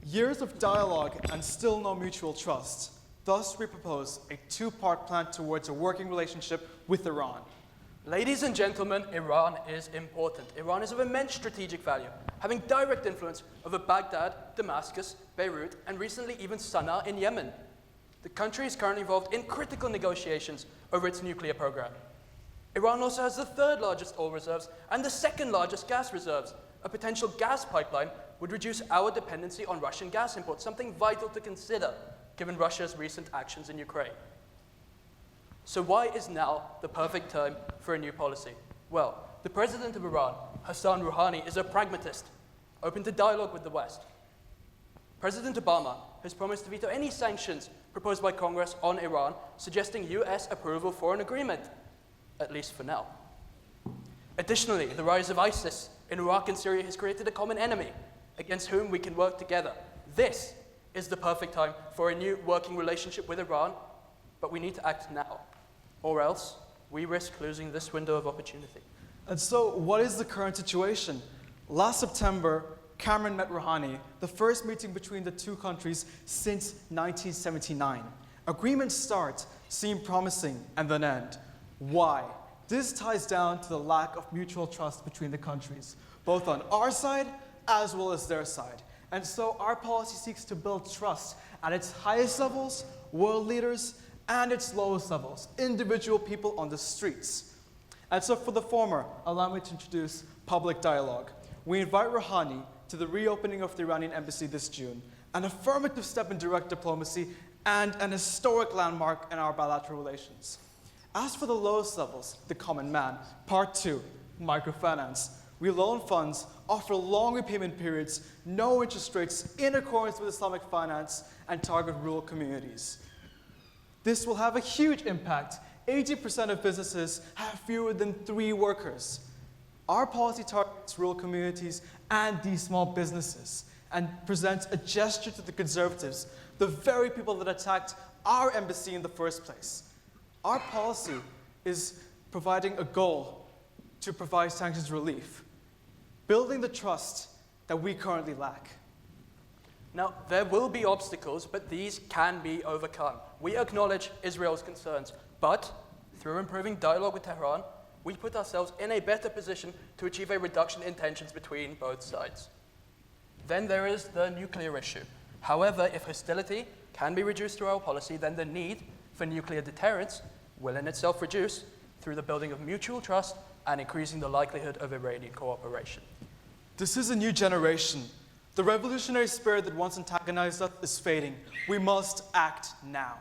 Years of dialogue and still no mutual trust. Thus, we propose a two-part plan towards a working relationship with Iran. Ladies and gentlemen, Iran is important. Iran is of immense strategic value, having direct influence over Baghdad, Damascus, Beirut, and recently even Sana'a in Yemen. The country is currently involved in critical negotiations over its nuclear program. Iran also has the third largest oil reserves and the second largest gas reserves. A potential gas pipeline would reduce our dependency on Russian gas imports, something vital to consider given Russia's recent actions in Ukraine. So why is now the perfect time for a new policy? Well, the president of Iran, Hassan Rouhani, is a pragmatist, open to dialogue with the West. President Obama has promised to veto any sanctions proposed by Congress on Iran, suggesting US approval for an agreement, at least for now. Additionally, the rise of ISIS in Iraq and Syria has created a common enemy against whom we can work together. This is the perfect time for a new working relationship with Iran, but we need to act now, or else we risk losing this window of opportunity. And so, what is the current situation? Last September, Cameron met Rouhani, the first meeting between the two countries since 1979. Agreements start, seem promising, and then end. Why? This ties down to the lack of mutual trust between the countries, both on our side as well as their side. And so our policy seeks to build trust at its highest levels, world leaders, and its lowest levels, individual people on the streets. And so for the former, allow me to introduce public dialogue. We invite Rouhani to the reopening of the Iranian embassy this June, an affirmative step in direct diplomacy and an historic landmark in our bilateral relations. As for the lowest levels, the common man, part 2, microfinance. We loan funds, offer long repayment periods, no interest rates in accordance with Islamic finance, and target rural communities. This will have a huge impact. 80% of businesses have fewer than 3 workers. Our policy targets rural communities and these small businesses and presents a gesture to the conservatives, the very people that attacked our embassy in the first place. Our policy is providing a goal to provide sanctions relief, building the trust that we currently lack. Now, there will be obstacles, but these can be overcome. We acknowledge Israel's concerns, but through improving dialogue with Tehran, we put ourselves in a better position to achieve a reduction in tensions between both sides. Then there is the nuclear issue. However, if hostility can be reduced through our policy, then the need for nuclear deterrence will in itself reduce through the building of mutual trust and increasing the likelihood of Iranian cooperation. This is a new generation. The revolutionary spirit that once antagonized us is fading. We must act now.